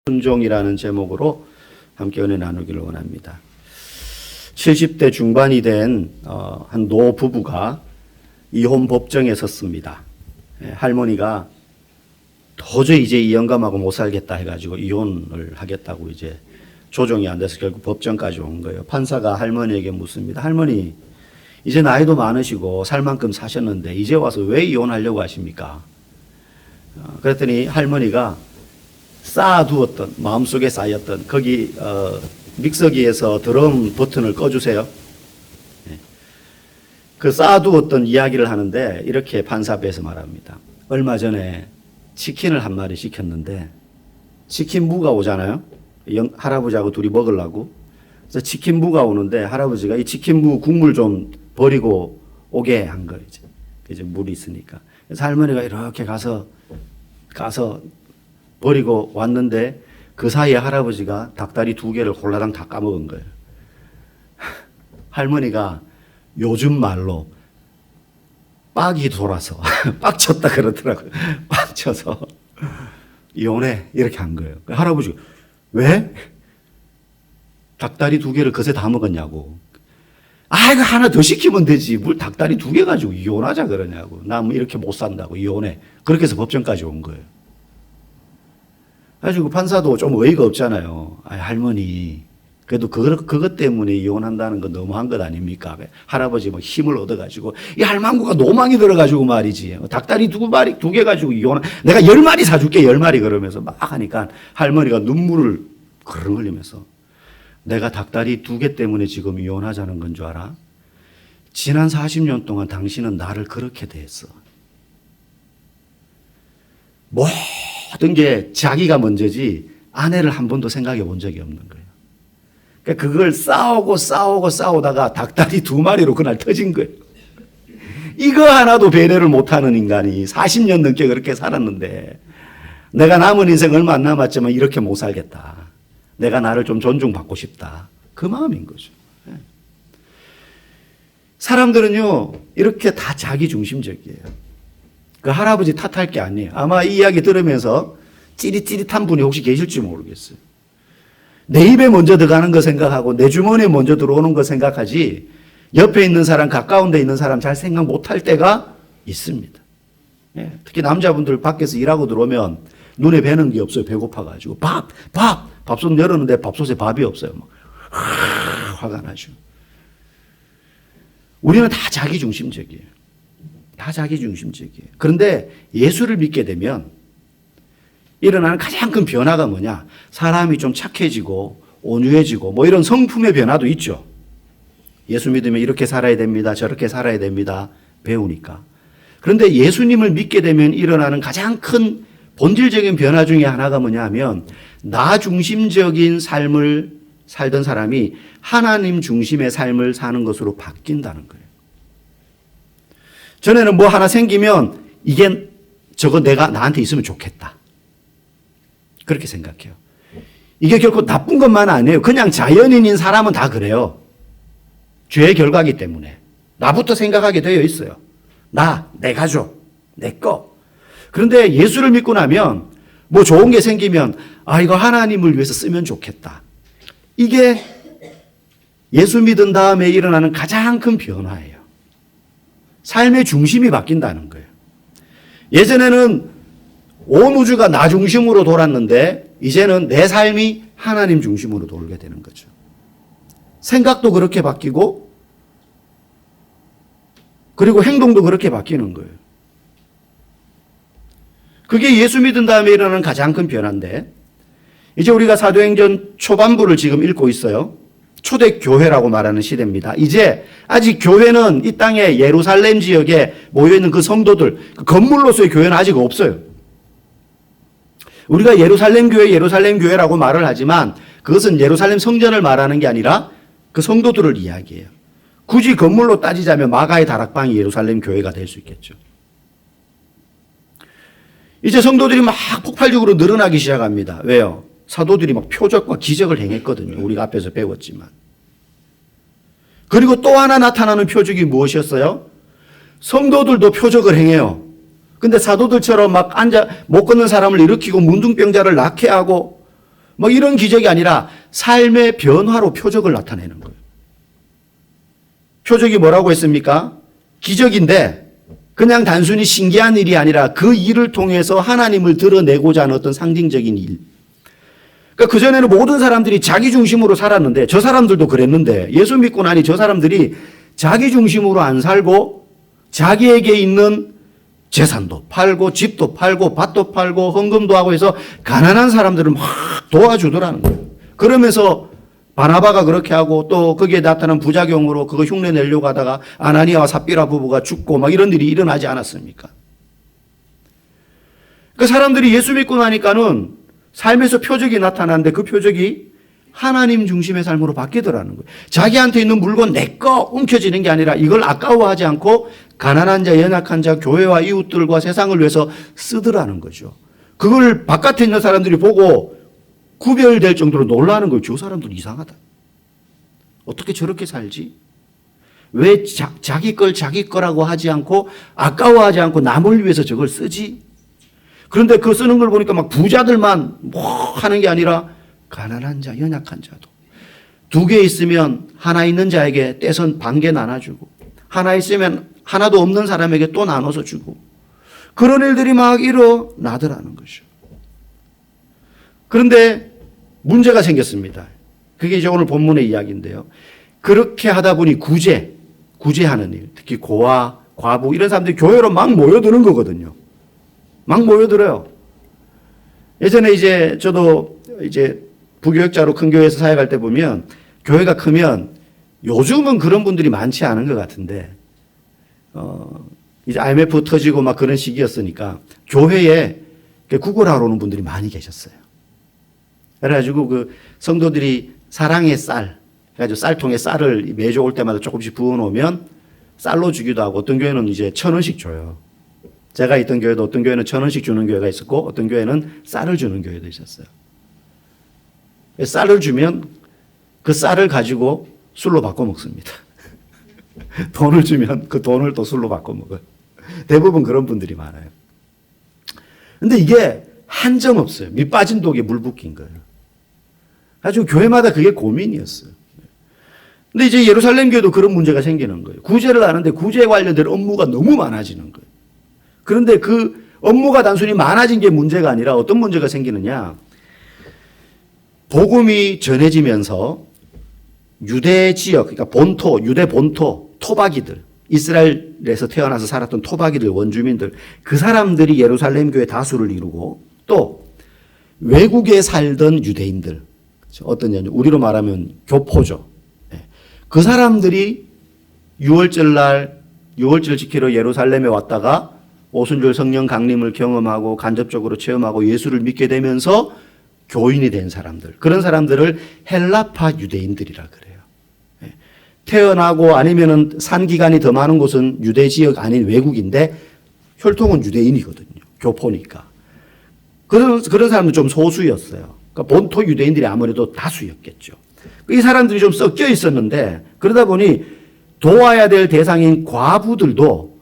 순종이라는 제목으로 함께 은혜 나누기를 원합니다. 70대 중반이 된 한 노 부부가 이혼 법정에 섰습니다. 할머니가 도저히 이제 이 영감하고 못 살겠다 해가지고 이혼을 하겠다고 이제 조정이 안 돼서 결국 법정까지 온 거예요. 판사가 할머니에게 묻습니다. 할머니, 이제 나이도 많으시고 살 만큼 사셨는데 이제 와서 왜 이혼하려고 하십니까? 그랬더니 할머니가 쌓아두었던, 마음속에 쌓였던, 거기 믹서기에서 드럼 버튼을 꺼주세요. 그 쌓아두었던 이야기를 하는데 이렇게 판사 앞에서 말합니다. 얼마 전에 치킨을 한 마리 시켰는데 치킨 무가 오잖아요. 할아버지하고 둘이 먹으려고. 그래서 치킨 무가 오는데 할아버지가 이 치킨 무 국물 좀 버리고 오게 한 거예요. 이제 물이 있으니까. 그래서 할머니가 이렇게 가서 버리고 왔는데 그 사이에 할아버지가 닭다리 2개를 홀라당 다 까먹은 거예요. 할머니가 요즘 말로 빡이 돌아서 빡쳤다 그러더라고요. 빡쳐서 이혼해 이렇게 한 거예요. 할아버지가 왜? 닭다리 2개를 그새 다 먹었냐고. 이거 하나 더 시키면 되지. 뭘 닭다리 2개 가지고 이혼하자 그러냐고. 나 뭐 이렇게 못 산다고 이혼해. 그렇게 해서 법정까지 온 거예요. 그래가지고 판사도 좀 어이가 없잖아요. 할머니, 그래도 그것 때문에 이혼한다는 건 너무한 것 아닙니까? 할아버지 뭐 힘을 얻어가지고, 이 할망구가 노망이 들어가지고 말이지. 닭다리 2개 가지고 내가 10마리 사줄게, 10마리 그러면서 막 하니까 할머니가 눈물을 그릉 흘리면서 내가 닭다리 2개 때문에 지금 이혼하자는 건 줄 알아? 지난 40년 동안 당신은 나를 그렇게 대했어. 모든 게 자기가 먼저지 아내를 한 번도 생각해 본 적이 없는 거예요. 그러니까 그걸 싸우다가 닭다리 2마리로 그날 터진 거예요. 이거 하나도 배려를 못하는 인간이 40년 넘게 그렇게 살았는데 내가 남은 인생 얼마 안 남았지만 이렇게 못 살겠다. 내가 나를 좀 존중받고 싶다. 그 마음인 거죠. 사람들은요 이렇게 다 자기중심적이에요. 그 할아버지 탓할 게 아니에요. 아마 이 이야기 들으면서 찌릿찌릿한 분이 혹시 계실지 모르겠어요. 내 입에 먼저 들어가는 거 생각하고 내 주머니에 먼저 들어오는 거 생각하지 옆에 있는 사람, 가까운 데 있는 사람 잘 생각 못할 때가 있습니다. 특히 남자분들 밖에서 일하고 들어오면 눈에 뵈는 게 없어요. 배고파가지고. 밥솥 열었는데 밥솥에 밥이 없어요. 막 화가 나죠. 우리는 다 자기중심적이에요. 다 자기중심적이에요. 그런데 예수를 믿게 되면 일어나는 가장 큰 변화가 뭐냐? 사람이 좀 착해지고 온유해지고 뭐 이런 성품의 변화도 있죠. 예수 믿으면 이렇게 살아야 됩니다. 저렇게 살아야 됩니다. 배우니까. 그런데 예수님을 믿게 되면 일어나는 가장 큰 본질적인 변화 중에 하나가 뭐냐 하면 나 중심적인 삶을 살던 사람이 하나님 중심의 삶을 사는 것으로 바뀐다는 거예요. 전에는 뭐 하나 생기면 이게 저거 내가 나한테 있으면 좋겠다. 그렇게 생각해요. 이게 결코 나쁜 것만 아니에요. 그냥 자연인인 사람은 다 그래요. 죄의 결과이기 때문에. 나부터 생각하게 되어 있어요. 내 가족, 내 거. 그런데 예수를 믿고 나면 뭐 좋은 게 생기면 이거 하나님을 위해서 쓰면 좋겠다. 이게 예수 믿은 다음에 일어나는 가장 큰 변화예요. 삶의 중심이 바뀐다는 거예요. 예전에는 온 우주가 나 중심으로 돌았는데 이제는 내 삶이 하나님 중심으로 돌게 되는 거죠. 생각도 그렇게 바뀌고 그리고 행동도 그렇게 바뀌는 거예요. 그게 예수 믿은 다음에 일어나는 가장 큰 변화인데 이제 우리가 사도행전 초반부를 지금 읽고 있어요. 초대교회라고 말하는 시대입니다. 이제 아직 교회는 이 땅에 예루살렘 지역에 모여있는 그 성도들, 그 건물로서의 교회는 아직 없어요. 우리가 예루살렘 교회라고 말을 하지만 그것은 예루살렘 성전을 말하는 게 아니라 그 성도들을 이야기해요. 굳이 건물로 따지자면 마가의 다락방이 예루살렘 교회가 될 수 있겠죠. 이제 성도들이 막 폭발적으로 늘어나기 시작합니다. 왜요? 사도들이 막 표적과 기적을 행했거든요. 우리가 앞에서 배웠지만. 그리고 또 하나 나타나는 표적이 무엇이었어요? 성도들도 표적을 행해요. 근데 사도들처럼 막 못 걷는 사람을 일으키고 문둥병자를 낫게 하고 뭐 이런 기적이 아니라 삶의 변화로 표적을 나타내는 거예요. 표적이 뭐라고 했습니까? 기적인데 그냥 단순히 신기한 일이 아니라 그 일을 통해서 하나님을 드러내고자 하는 어떤 상징적인 일. 그러니까 그전에는 모든 사람들이 자기 중심으로 살았는데 저 사람들도 그랬는데 예수 믿고 나니 저 사람들이 자기 중심으로 안 살고 자기에게 있는 재산도 팔고 집도 팔고 밭도 팔고 헌금도 하고 해서 가난한 사람들을 막 도와주더라는 거예요. 그러면서 바나바가 그렇게 하고 또 거기에 나타난 부작용으로 그거 흉내 내려고 하다가 아나니아와 삽비라 부부가 죽고 막 이런 일이 일어나지 않았습니까? 그 사람들이 예수 믿고 나니까는 삶에서 표적이 나타나는데 그 표적이 하나님 중심의 삶으로 바뀌더라는 거예요. 자기한테 있는 물건 내 거 움켜쥐는 게 아니라 이걸 아까워하지 않고 가난한 자, 연약한 자, 교회와 이웃들과 세상을 위해서 쓰더라는 거죠. 그걸 바깥에 있는 사람들이 보고 구별될 정도로 놀라는 거예요. 저 사람들 이상하다. 어떻게 저렇게 살지? 왜 자기 걸 자기 거라고 하지 않고 아까워하지 않고 남을 위해서 저걸 쓰지? 그런데 그 쓰는 걸 보니까 막 부자들만 뭐 하는 게 아니라 가난한 자, 연약한 자도. 2개 있으면 하나 있는 자에게 떼선 반 개 나눠주고 하나 있으면 하나도 없는 사람에게 또 나눠서 주고 그런 일들이 막 일어나더라는 거죠. 그런데 문제가 생겼습니다. 그게 이제 오늘 본문의 이야기인데요. 그렇게 하다 보니 구제하는 일, 특히 고아, 과부 이런 사람들이 교회로 막 모여드는 거거든요. 막 모여들어요. 예전에 이제 저도 이제 부교역자로 큰 교회에서 사역할 때 보면 교회가 크면 요즘은 그런 분들이 많지 않은 것 같은데 이제 IMF 터지고 막 그런 시기였으니까 교회에 구걸하러 오는 분들이 많이 계셨어요. 그래가지고 그 성도들이 사랑의 쌀, 그래가지고 쌀통에 쌀을 매주 올 때마다 조금씩 부어놓으면 쌀로 주기도 하고 어떤 교회는 이제 1,000원씩 줘요. 제가 있던 교회도 어떤 교회는 1,000원씩 주는 교회가 있었고 어떤 교회는 쌀을 주는 교회도 있었어요. 쌀을 주면 그 쌀을 가지고 술로 바꿔 먹습니다. 돈을 주면 그 돈을 또 술로 바꿔 먹어요. 대부분 그런 분들이 많아요. 근데 이게 한정 없어요. 밑 빠진 독에 물 붓긴 거예요. 아주 교회마다 그게 고민이었어요. 근데 이제 예루살렘 교회도 그런 문제가 생기는 거예요. 구제를 하는데 구제에 관련된 업무가 너무 많아지는 거예요. 그런데 그 업무가 단순히 많아진 게 문제가 아니라 어떤 문제가 생기느냐. 복음이 전해지면서 유대 지역, 그러니까 본토, 유대 본토, 토박이들, 이스라엘에서 태어나서 살았던 토박이들, 원주민들, 그 사람들이 예루살렘 교회 다수를 이루고 또 외국에 살던 유대인들, 어떠냐, 우리로 말하면 교포죠. 그 사람들이 6월절 날, 6월절 지키러 예루살렘에 왔다가 오순절 성령 강림을 경험하고 간접적으로 체험하고 예수를 믿게 되면서 교인이 된 사람들, 그런 사람들을 헬라파 유대인들이라 그래요. 태어나고 아니면은 산 기간이 더 많은 곳은 유대 지역 아닌 외국인데 혈통은 유대인이거든요. 교포니까. 그런 사람들은 좀 소수였어요. 그러니까 본토 유대인들이 아무래도 다수였겠죠. 이 사람들이 좀 섞여 있었는데 그러다 보니 도와야 될 대상인 과부들도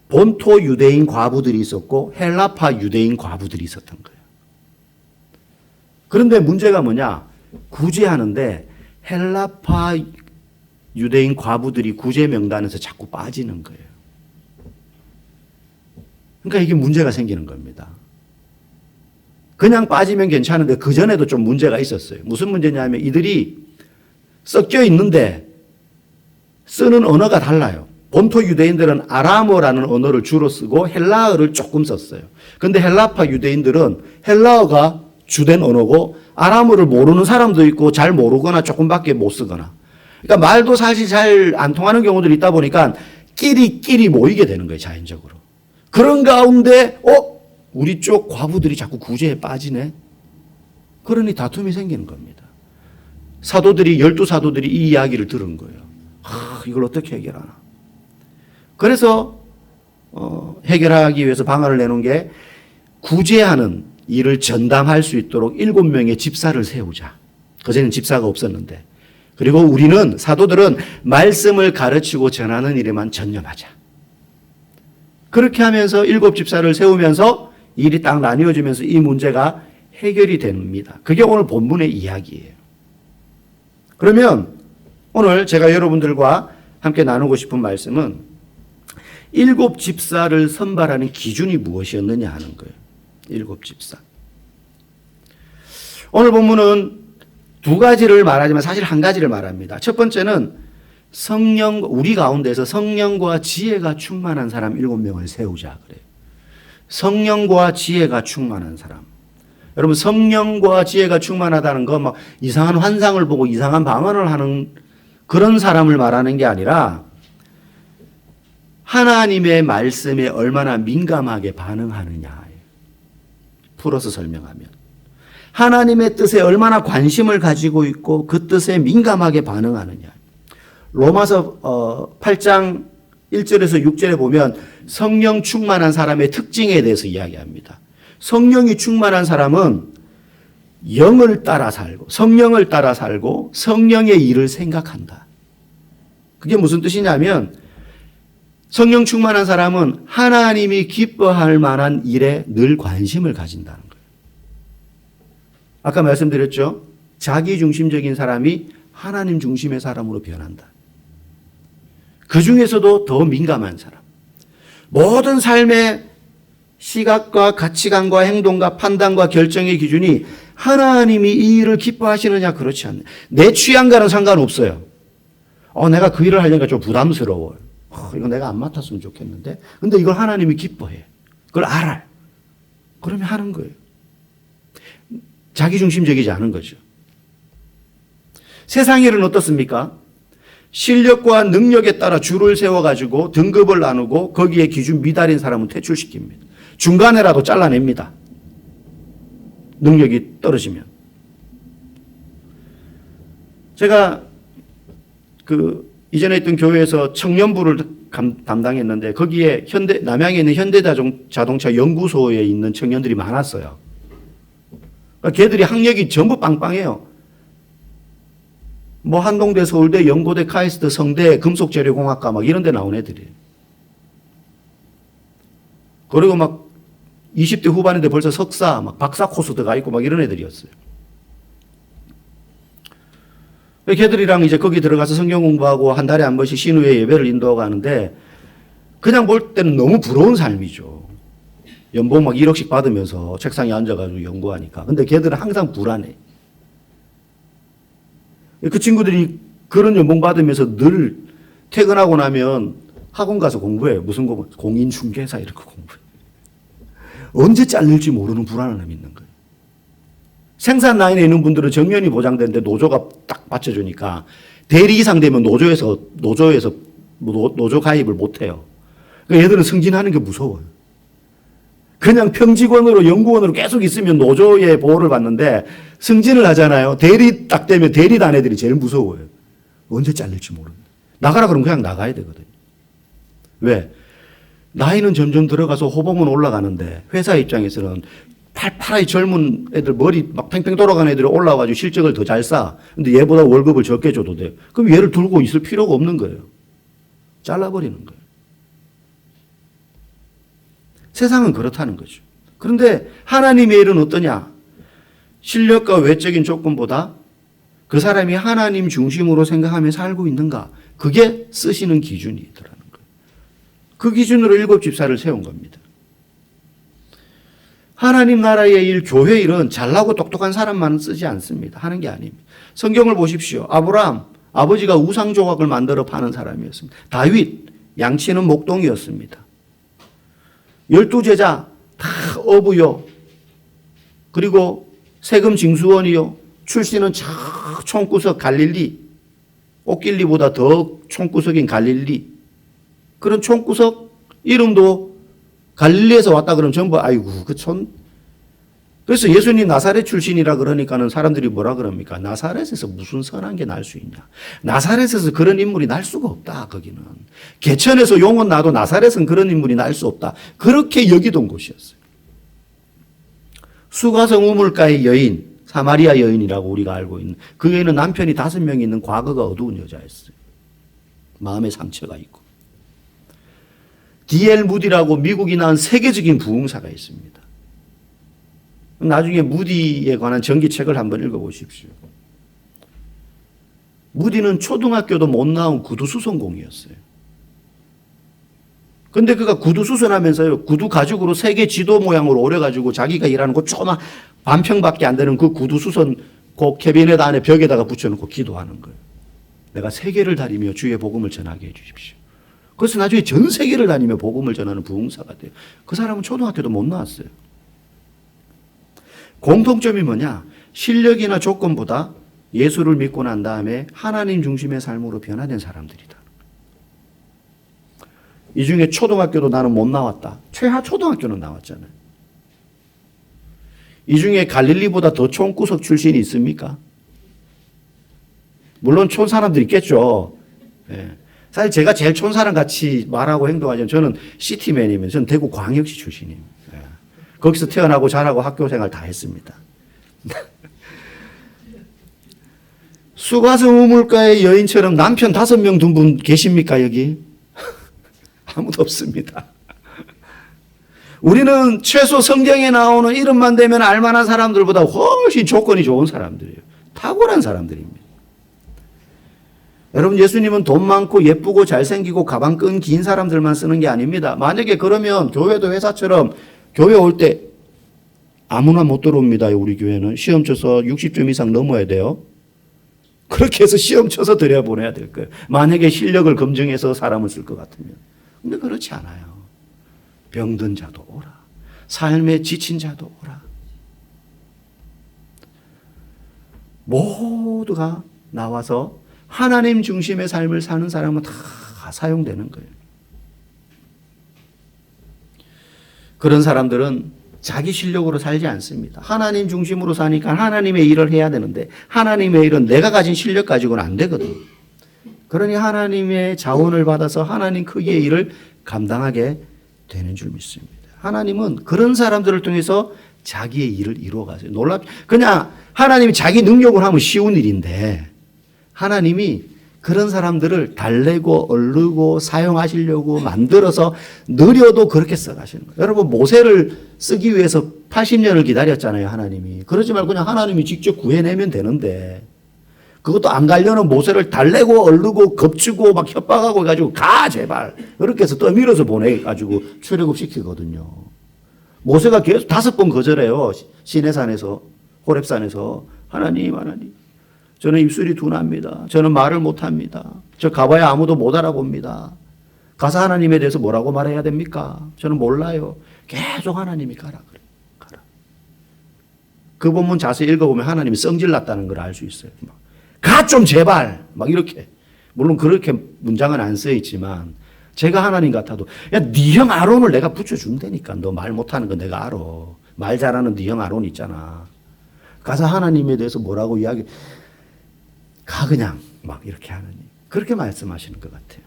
본토 유대인 과부들이 있었고 헬라파 유대인 과부들이 있었던 거예요. 그런데 문제가 뭐냐? 구제하는데 헬라파 유대인 과부들이 구제 명단에서 자꾸 빠지는 거예요. 그러니까 이게 문제가 생기는 겁니다. 그냥 빠지면 괜찮은데 그전에도 좀 문제가 있었어요. 무슨 문제냐면 이들이 섞여 있는데 쓰는 언어가 달라요. 본토 유대인들은 아람어라는 언어를 주로 쓰고 헬라어를 조금 썼어요. 그런데 헬라파 유대인들은 헬라어가 주된 언어고 아람어를 모르는 사람도 있고 잘 모르거나 조금밖에 못 쓰거나. 그러니까 말도 사실 잘 안 통하는 경우들이 있다 보니까 끼리끼리 모이게 되는 거예요, 자연적으로. 그런 가운데 우리 쪽 과부들이 자꾸 구제에 빠지네. 그러니 다툼이 생기는 겁니다. 사도들이 12사도들이 이 이야기를 들은 거예요. 이걸 어떻게 해결하나. 그래서 해결하기 위해서 방안을 내놓은 게 구제하는 일을 전담할 수 있도록 7명의 집사를 세우자. 그전에는 집사가 없었는데. 그리고 우리는 사도들은 말씀을 가르치고 전하는 일에만 전념하자. 그렇게 하면서 7 집사를 세우면서 일이 딱 나뉘어지면서 이 문제가 해결이 됩니다. 그게 오늘 본문의 이야기예요. 그러면 오늘 제가 여러분들과 함께 나누고 싶은 말씀은 7 집사를 선발하는 기준이 무엇이었느냐 하는 거예요. 7 집사. 오늘 본문은 2가지를 말하지만 사실 1가지를 말합니다. 첫 번째는 우리 가운데서 성령과 지혜가 충만한 사람 7명을 세우자 그래요. 성령과 지혜가 충만한 사람. 여러분, 성령과 지혜가 충만하다는 거 막 이상한 환상을 보고 이상한 방언을 하는 그런 사람을 말하는 게 아니라 하나님의 말씀에 얼마나 민감하게 반응하느냐. 풀어서 설명하면 하나님의 뜻에 얼마나 관심을 가지고 있고 그 뜻에 민감하게 반응하느냐. 로마서 8장 1절에서 6절에 보면 성령 충만한 사람의 특징에 대해서 이야기합니다. 성령이 충만한 사람은 영을 따라 살고 성령을 따라 살고 성령의 일을 생각한다. 그게 무슨 뜻이냐면 성령 충만한 사람은 하나님이 기뻐할 만한 일에 늘 관심을 가진다는 거예요. 아까 말씀드렸죠? 자기 중심적인 사람이 하나님 중심의 사람으로 변한다. 그 중에서도 더 민감한 사람. 모든 삶의 시각과 가치관과 행동과 판단과 결정의 기준이 하나님이 이 일을 기뻐하시느냐 그렇지 않네. 내 취향과는 상관없어요. 내가 그 일을 하려니까 좀 부담스러워요. 이거 내가 안 맡았으면 좋겠는데. 근데 이걸 하나님이 기뻐해. 그걸 알아. 그러면 하는 거예요. 자기중심적이지 않은 거죠. 세상 일은 어떻습니까? 실력과 능력에 따라 줄을 세워가지고 등급을 나누고 거기에 기준 미달인 사람은 퇴출시킵니다. 중간에라도 잘라냅니다. 능력이 떨어지면. 제가 이전에 있던 교회에서 청년부를 담당했는데 거기에 남양에 있는 현대자동차 연구소에 있는 청년들이 많았어요. 그러니까 걔들이 학력이 전부 빵빵해요. 뭐 한동대, 서울대, 연고대, 카이스트, 성대, 금속재료공학과 막 이런 데 나온 애들이에요. 그리고 막 20대 후반인데 벌써 석사, 막 박사 코스 들어가 있고 막 이런 애들이었어요. 걔들이랑 이제 거기 들어가서 성경 공부하고 한 달에 한 번씩 신우회 예배를 인도하고 하는데 그냥 볼 때는 너무 부러운 삶이죠. 연봉 막 1억씩 받으면서 책상에 앉아가지고 연구하니까. 근데 걔들은 항상 불안해. 그 친구들이 그런 연봉 받으면서 늘 퇴근하고 나면 학원 가서 공부해. 무슨 공부? 공인중개사 이렇게 공부해. 언제 잘릴지 모르는 불안함이 있는 거예요. 생산 라인에 있는 분들은 정년이 보장되는데 노조가 딱 받쳐주니까 대리 이상 되면 노조에서 노조 가입을 못 해요. 그러니까 얘들은 승진하는 게 무서워요. 그냥 평직원으로 연구원으로 계속 있으면 노조의 보호를 받는데 승진을 하잖아요. 대리 딱 되면 대리단 애들이 제일 무서워요. 언제 잘릴지 모른다. 나가라 그러면 그냥 나가야 되거든요. 왜? 나이는 점점 들어가서 호봉은 올라가는데 회사 입장에서는 팔팔하게 젊은 애들 머리 막 팽팽 돌아가는 애들이 올라와가지고 실적을 더 잘 쌓아. 근데 얘보다 월급을 적게 줘도 돼요. 그럼 얘를 들고 있을 필요가 없는 거예요. 잘라버리는 거예요. 세상은 그렇다는 거죠. 그런데 하나님의 일은 어떠냐? 실력과 외적인 조건보다 그 사람이 하나님 중심으로 생각하며 살고 있는가? 그게 쓰시는 기준이더라는 거예요. 그 기준으로 7 집사를 세운 겁니다. 하나님 나라의 일, 교회 일은 잘나고 똑똑한 사람만 쓰지 않습니다. 하는 게 아닙니다. 성경을 보십시오. 아브라함, 아버지가 우상 조각을 만들어 파는 사람이었습니다. 다윗, 양치는 목동이었습니다. 12제자 다 어부요. 그리고 세금 징수원이요. 출신은 저 총구석 갈릴리, 꽃길리보다 더 총구석인 갈릴리. 그런 총구석 이름도 갈릴리에서 왔다 그러면 전부 아이고 그래서 예수님 나사렛 출신이라 그러니까는 사람들이 뭐라 그럽니까? 나사렛에서 무슨 선한 게 날 수 있냐? 나사렛에서 그런 인물이 날 수가 없다. 거기는 개천에서 용은 나도 나사렛은 그런 인물이 날 수 없다. 그렇게 여기던 곳이었어요. 수가성 우물가의 여인, 사마리아 여인이라고 우리가 알고 있는 그 여인은 남편이 5명이 있는 과거가 어두운 여자였어요. 마음에 상처가 있고. D.L. 무디라고 미국이 낳은 세계적인 부흥사가 있습니다. 나중에 무디에 관한 전기책을 한번 읽어보십시오. 무디는 초등학교도 못 나온 구두수선공이었어요. 근데 그가 구두수선하면서요, 구두 가죽으로 세계 지도 모양으로 오려가지고 자기가 일하는 곳 조그만 반평밖에 안 되는 그 구두수선 그 캐비넷 안에 벽에다가 붙여놓고 기도하는 거예요. 내가 세계를 다니며 주의 복음을 전하게 해주십시오. 그래서 나중에 전 세계를 다니며 복음을 전하는 부흥사가 돼요. 그 사람은 초등학교도 못 나왔어요. 공통점이 뭐냐? 실력이나 조건보다 예수를 믿고 난 다음에 하나님 중심의 삶으로 변화된 사람들이다. 이 중에 초등학교도 나는 못 나왔다. 최하 초등학교는 나왔잖아요. 이 중에 갈릴리보다 더 촌구석 출신이 있습니까? 물론 촌 사람들 있겠죠. 예. 사실 제가 제일 촌 사람 같이 말하고 행동하지만 저는 시티맨이면 저는 대구 광역시 출신입니다. 예. 거기서 태어나고 자라고 학교 생활 다 했습니다. 수가성 우물가의 여인처럼 남편 5명 둔 분 계십니까, 여기? 아무도 없습니다. 우리는 최소 성경에 나오는 이름만 되면 알만한 사람들보다 훨씬 조건이 좋은 사람들이에요. 탁월한 사람들입니다. 여러분, 예수님은 돈 많고 예쁘고 잘생기고 가방 끈 긴 사람들만 쓰는 게 아닙니다. 만약에 그러면 교회도 회사처럼 교회 올 때 아무나 못 들어옵니다. 우리 교회는 시험 쳐서 60점 이상 넘어야 돼요. 그렇게 해서 시험 쳐서 들여보내야 될 거예요. 만약에 실력을 검증해서 사람을 쓸 것 같으면. 근데 그렇지 않아요. 병든 자도 오라. 삶에 지친 자도 오라. 모두가 나와서 하나님 중심의 삶을 사는 사람은 다 사용되는 거예요. 그런 사람들은 자기 실력으로 살지 않습니다. 하나님 중심으로 사니까 하나님의 일을 해야 되는데 하나님의 일은 내가 가진 실력 가지고는 안 되거든. 그러니 하나님의 자원을 받아서 하나님 크기의 일을 감당하게 되는 줄 믿습니다. 하나님은 그런 사람들을 통해서 자기의 일을 이루어 가세요. 그냥 하나님이 자기 능력을 하면 쉬운 일인데 하나님이 그런 사람들을 달래고 얼르고 사용하시려고 만들어서 느려도 그렇게 써가시는 거예요. 여러분, 모세를 쓰기 위해서 80년을 기다렸잖아요, 하나님이. 그러지 말고 그냥 하나님이 직접 구해내면 되는데 그것도 안 가려는 모세를 달래고 얼르고 겁주고 막 협박하고 해가지고 가 제발 그렇게 해서 떠밀어서 보내가지고 출애굽시키거든요. 모세가 계속 5번 거절해요. 시내산에서 호렙산에서 하나님 저는 입술이 둔합니다. 저는 말을 못합니다. 저 가봐야 아무도 못 알아봅니다. 가서 하나님에 대해서 뭐라고 말해야 됩니까? 저는 몰라요. 계속 하나님이 가라 그래. 가라. 그 본문 자세히 읽어보면 하나님이 성질났다는 걸 알 수 있어요. 가 좀 제발 막 이렇게. 물론 그렇게 문장은 안 써 있지만 제가 하나님 같아도 야, 네 형 아론을 내가 붙여준다니까. 너 말 못하는 거 내가 알아. 말 잘하는 네 형 아론 있잖아. 가서 하나님에 대해서 뭐라고 이야기 가 그냥 막 이렇게 하느니 그렇게 말씀하시는 것 같아요.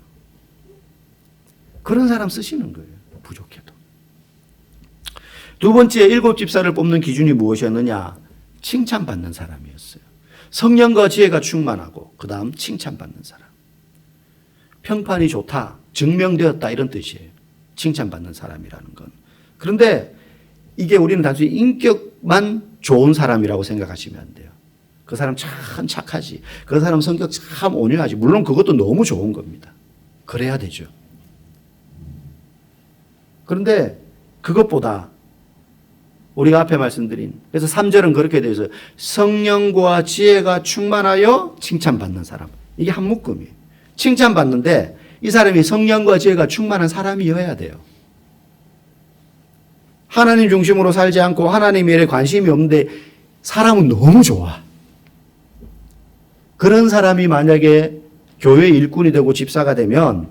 그런 사람 쓰시는 거예요. 부족해도. 두 번째 7집사를 뽑는 기준이 무엇이었느냐? 칭찬받는 사람이었어요. 성령과 지혜가 충만하고 그 다음 칭찬받는 사람. 평판이 좋다, 증명되었다 이런 뜻이에요. 칭찬받는 사람이라는 건. 그런데 이게 우리는 단순히 인격만 좋은 사람이라고 생각하시면 안 돼요. 그 사람 참 착하지. 그 사람 성격 참 온유하지. 물론 그것도 너무 좋은 겁니다. 그래야 되죠. 그런데 그것보다 우리가 앞에 말씀드린 그래서 3절은 그렇게 되어 있어요. 성령과 지혜가 충만하여 칭찬받는 사람. 이게 한 묶음이에요. 칭찬받는데 이 사람이 성령과 지혜가 충만한 사람이어야 돼요. 하나님 중심으로 살지 않고 하나님 일에 관심이 없는데 사람은 너무 좋아. 그런 사람이 만약에 교회 일꾼이 되고 집사가 되면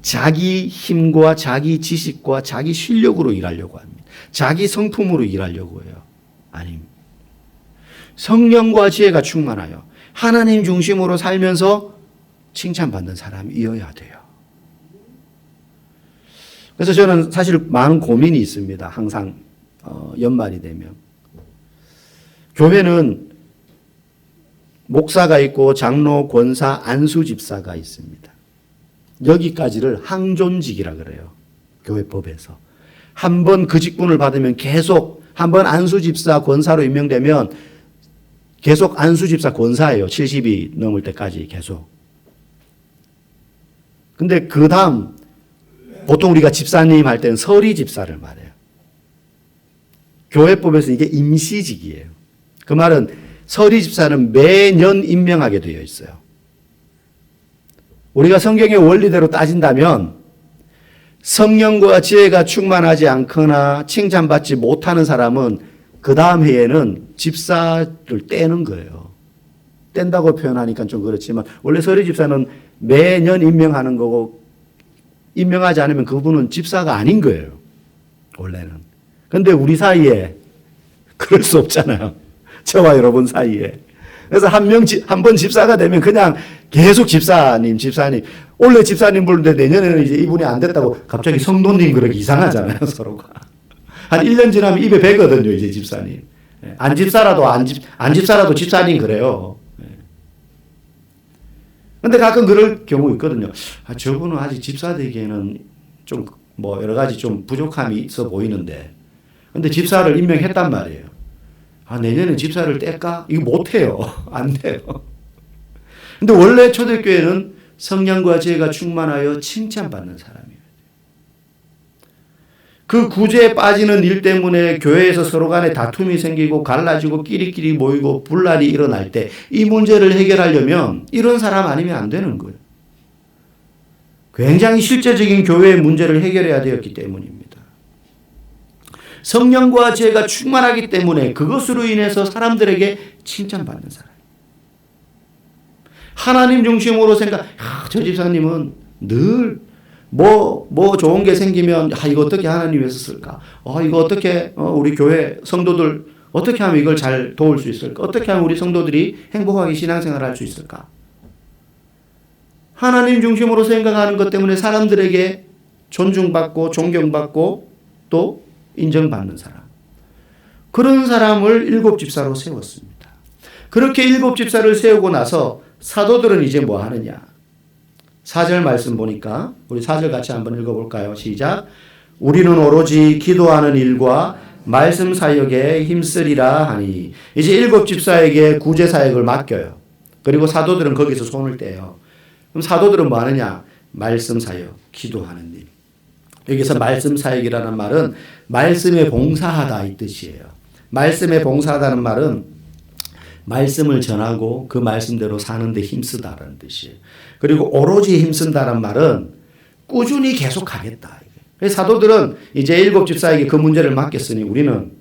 자기 힘과 자기 지식과 자기 실력으로 일하려고 합니다. 자기 성품으로 일하려고 해요. 아닙니다. 성령과 지혜가 충만하여 하나님 중심으로 살면서 칭찬받는 사람이어야 돼요. 그래서 저는 사실 많은 고민이 있습니다. 항상 연말이 되면. 교회는 목사가 있고 장로, 권사, 안수 집사가 있습니다. 여기까지를 항존직이라 그래요. 교회 법에서. 한 번 그 직분을 받으면 계속 한번 안수 집사 권사로 임명되면 계속 안수 집사 권사예요. 70이 넘을 때까지 계속. 근데 그 다음 보통 우리가 집사님 할 때는 서리 집사를 말해요. 교회법에서 이게 임시직이에요. 그 말은 서리 집사는 매년 임명하게 되어 있어요. 우리가 성경의 원리대로 따진다면 성령과 지혜가 충만하지 않거나 칭찬받지 못하는 사람은 그 다음 해에는 집사를 떼는 거예요. 뗀다고 표현하니까 좀 그렇지만 원래 서리 집사는 매년 임명하는 거고 임명하지 않으면 그분은 집사가 아닌 거예요. 원래는. 그런데 우리 사이에 그럴 수 없잖아요. 저와 여러분 사이에. 그래서 한 번 집사가 되면 그냥 계속 집사님. 원래 집사님 부르는데 내년에는 이제 이분이 안 됐다고 갑자기 성도님 그러기 이상하잖아요, 서로가. 한 1년 지나면 입에 배거든요, 이제 집사님. 안 집사라도 집사님 그래요. 근데 가끔 그럴 경우 있거든요. 저분은 아직 집사 되기에는 좀 뭐 여러 가지 좀 부족함이 있어 보이는데. 근데 집사를 임명했단 말이에요. 내년에 집사를 뗄까? 이거 못해요. 안 돼요. 근데 원래 초대교회는 성령과 지혜가 충만하여 칭찬받는 사람이에요. 그 구제에 빠지는 일 때문에 교회에서 서로 간에 다툼이 생기고 갈라지고 끼리끼리 모이고 분란이 일어날 때 이 문제를 해결하려면 이런 사람 아니면 안 되는 거예요. 굉장히 실제적인 교회의 문제를 해결해야 되었기 때문입니다. 성령과 지혜가 충만하기 때문에 그것으로 인해서 사람들에게 칭찬받는 사람. 하나님 중심으로 저 집사님은 늘 뭐 좋은 게 생기면 이거 어떻게 하나님 위해서 쓸까? 이거 어떻게 우리 교회 성도들 어떻게 하면 이걸 잘 도울 수 있을까? 어떻게 하면 우리 성도들이 행복하게 신앙생활을 할 수 있을까? 하나님 중심으로 생각하는 것 때문에 사람들에게 존중받고 존경받고 또 인정받는 사람. 그런 사람을 7 집사로 세웠습니다. 그렇게 7 집사를 세우고 나서 사도들은 이제 뭐 하느냐? 4절 말씀 보니까 우리 4절 같이 한번 읽어볼까요? 시작. 우리는 오로지 기도하는 일과 말씀 사역에 힘쓰리라 하니. 이제 7 집사에게 구제 사역을 맡겨요. 그리고 사도들은 거기서 손을 떼요. 그럼 사도들은 뭐 하느냐? 말씀 사역, 기도하는 일. 여기서 말씀 사역이라는 말은 말씀에 봉사하다 이 뜻이에요. 말씀에 봉사하다는 말은 말씀을 전하고 그 말씀대로 사는데 힘쓰다라는 뜻이에요. 그리고 오로지 힘쓴다는 말은 꾸준히 계속하겠다. 사도들은 이제 7 집사에게 그 문제를 맡겼으니 우리는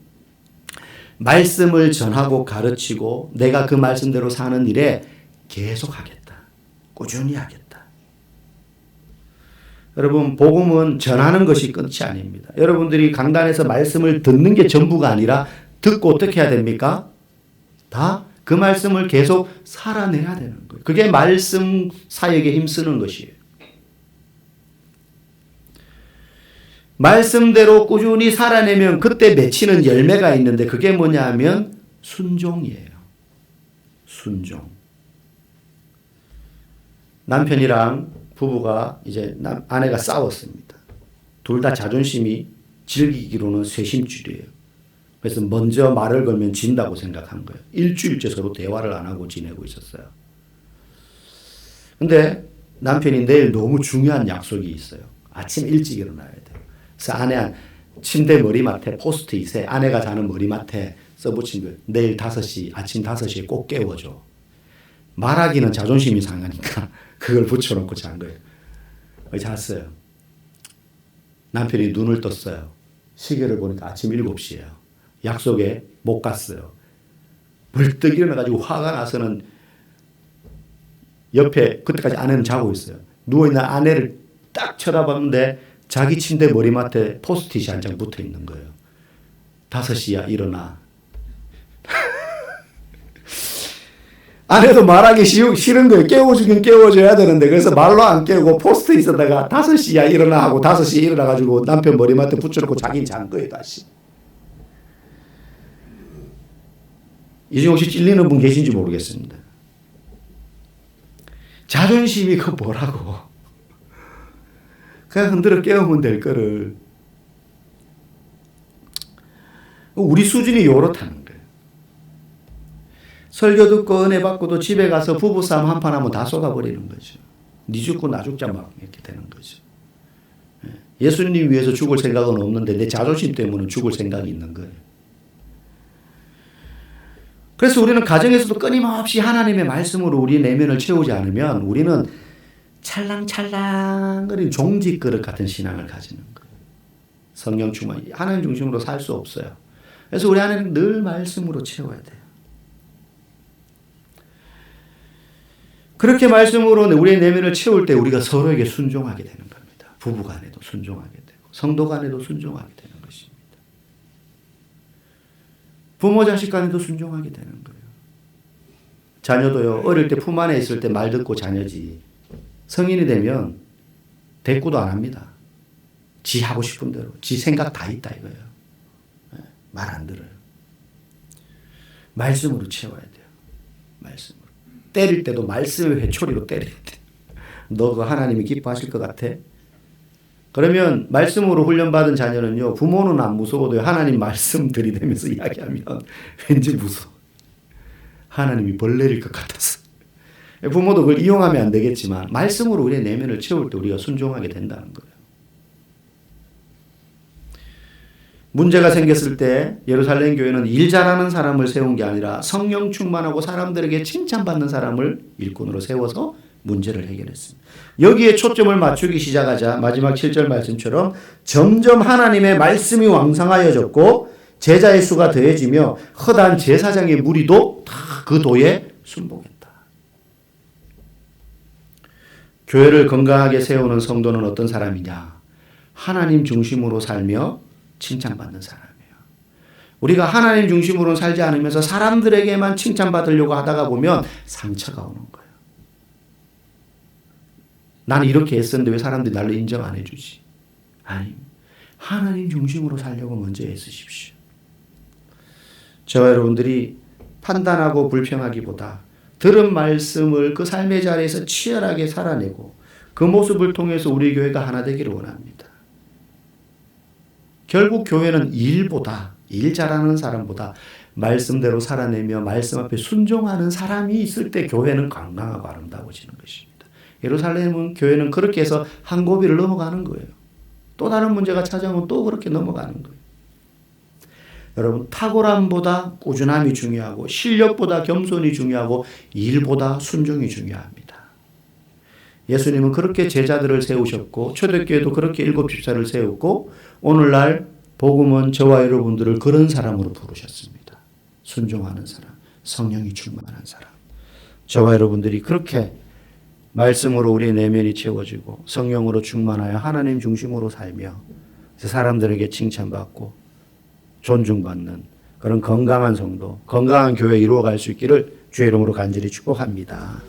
말씀을 전하고 가르치고 내가 그 말씀대로 사는 일에 계속하겠다. 꾸준히 하겠다. 여러분, 복음은 전하는 것이 끝이 아닙니다. 여러분들이 강단에서 말씀을 듣는 게 전부가 아니라 듣고 어떻게 해야 됩니까? 다 그 말씀을 계속 살아내야 되는 거예요. 그게 말씀 사역에 힘쓰는 것이에요. 말씀대로 꾸준히 살아내면 그때 맺히는 열매가 있는데 그게 뭐냐 하면 순종이에요. 순종. 남편이랑 부부가 이제 아내가 싸웠습니다. 둘 다 자존심이 즐기기로는 쇄심줄이에요. 그래서 먼저 말을 걸면 진다고 생각한 거예요. 일주일째 서로 대화를 안 하고 지내고 있었어요. 근데 남편이 내일 너무 중요한 약속이 있어요. 아침 일찍 일어나야 돼요. 그래서 아내 침대 머리맡에 포스트잇에 아내가 자는 머리맡에 써붙인 거예요. 내일 5시, 아침 5시에 꼭 깨워줘. 말하기는 자존심이 상하니까 그걸 붙여놓고 잔 거예요. 잤어요. 남편이 눈을 떴어요. 시계를 보니까 아침 7시예요. 약속에 못 갔어요. 벌떡 일어나가지고 화가 나서는 옆에 그때까지 아내는 자고 있어요. 누워있는 아내를 딱 쳐다봤는데 자기 침대 머리맡에 포스트잇이 한 장 붙어 있는 거예요. 5시야 일어나. 아내도 말하기 싫은 거예요. 깨워주긴 깨워줘야 되는데 그래서 말로 안 깨우고 포스트잇에다가 5시야 일어나 하고 5시에 일어나가지고 남편 머리맡에 붙여놓고 자기는 잔 거예요. 다시. 이 중에 혹시 찔리는 분 계신지 모르겠습니다. 자존심이 그 뭐라고. 그냥 흔들어 깨우면 될 거를. 우리 수준이 요렇다는 거예요. 설교 듣고 은혜 받고도 집에 가서 부부싸움 한판 하면 다 쏟아버리는 거죠. 니 죽고 나 죽자 막 이렇게 되는 거죠. 예수님 위해서 죽을 생각은 없는데 내 자존심 때문에 죽을 생각이 있는 거예요. 그래서 우리는 가정에서도 끊임없이 하나님의 말씀으로 우리 내면을 채우지 않으면 우리는 찰랑찰랑거리는 종지 그릇 같은 신앙을 가지는 거예요. 성령 충만, 하나님 중심으로 살 수 없어요. 그래서 우리 안에는 늘 말씀으로 채워야 돼요. 그렇게 말씀으로 우리의 내면을 채울 때 우리가 서로에게 순종하게 되는 겁니다. 부부 간에도 순종하게 되고 성도 간에도 순종하게 되는 것입니다. 부모 자식 간에도 순종하게 되는 거예요. 자녀도요. 어릴 때 품 안에 있을 때 말 듣고 자녀지 성인이 되면 대꾸도 안 합니다. 지 하고 싶은 대로 지 생각 다 있다 이거예요. 말 안 들어요. 말씀으로 채워야 돼요. 말씀으로. 때릴 때도 말씀의 회초리로 때려야 돼. 너 그 하나님이 기뻐하실 것 같아? 그러면 말씀으로 훈련받은 자녀는요. 부모는 안 무서워도요. 하나님 말씀 들이대면서 이야기하면 왠지 무서워. 하나님이 벌 내릴 것 같았어. 부모도 그걸 이용하면 안 되겠지만 말씀으로 우리의 내면을 채울 때 우리가 순종하게 된다는 거예요. 문제가 생겼을 때 예루살렘 교회는 일 잘하는 사람을 세운 게 아니라 성령 충만하고 사람들에게 칭찬받는 사람을 일꾼으로 세워서 문제를 해결했습니다. 여기에 초점을 맞추기 시작하자 마지막 7절 말씀처럼 점점 하나님의 말씀이 왕성하여졌고 제자의 수가 더해지며 허다한 제사장의 무리도 다 그 도에 순복했다. 교회를 건강하게 세우는 성도는 어떤 사람이냐? 하나님 중심으로 살며 칭찬받는 사람이에요. 우리가 하나님 중심으로 살지 않으면서 사람들에게만 칭찬받으려고 하다가 보면 상처가 오는 거예요. 나는 이렇게 했었는데 왜 사람들이 나를 인정 안 해주지? 아니, 하나님 중심으로 살려고 먼저 애쓰십시오. 저와 여러분들이 판단하고 불평하기보다 들은 말씀을 그 삶의 자리에서 치열하게 살아내고 그 모습을 통해서 우리 교회가 하나 되기를 원합니다. 결국 교회는 일 잘하는 사람보다 말씀대로 살아내며 말씀 앞에 순종하는 사람이 있을 때 교회는 건강하고 아름다워지는 것입니다. 예루살렘 교회는 그렇게 해서 한 고비를 넘어가는 거예요. 또 다른 문제가 찾아오면 또 그렇게 넘어가는 거예요. 여러분, 탁월함보다 꾸준함이 중요하고 실력보다 겸손이 중요하고 일보다 순종이 중요합니다. 예수님은 그렇게 제자들을 세우셨고 초대교회도 그렇게 일곱 집사를 세웠고 오늘날 복음은 저와 여러분들을 그런 사람으로 부르셨습니다. 순종하는 사람, 성령이 충만한 사람. 저와 여러분들이 그렇게 말씀으로 우리의 내면이 채워지고 성령으로 충만하여 하나님 중심으로 살며 사람들에게 칭찬받고 존중받는 그런 건강한 성도, 건강한 교회 이루어갈 수 있기를 주의 이름으로 간절히 축복합니다.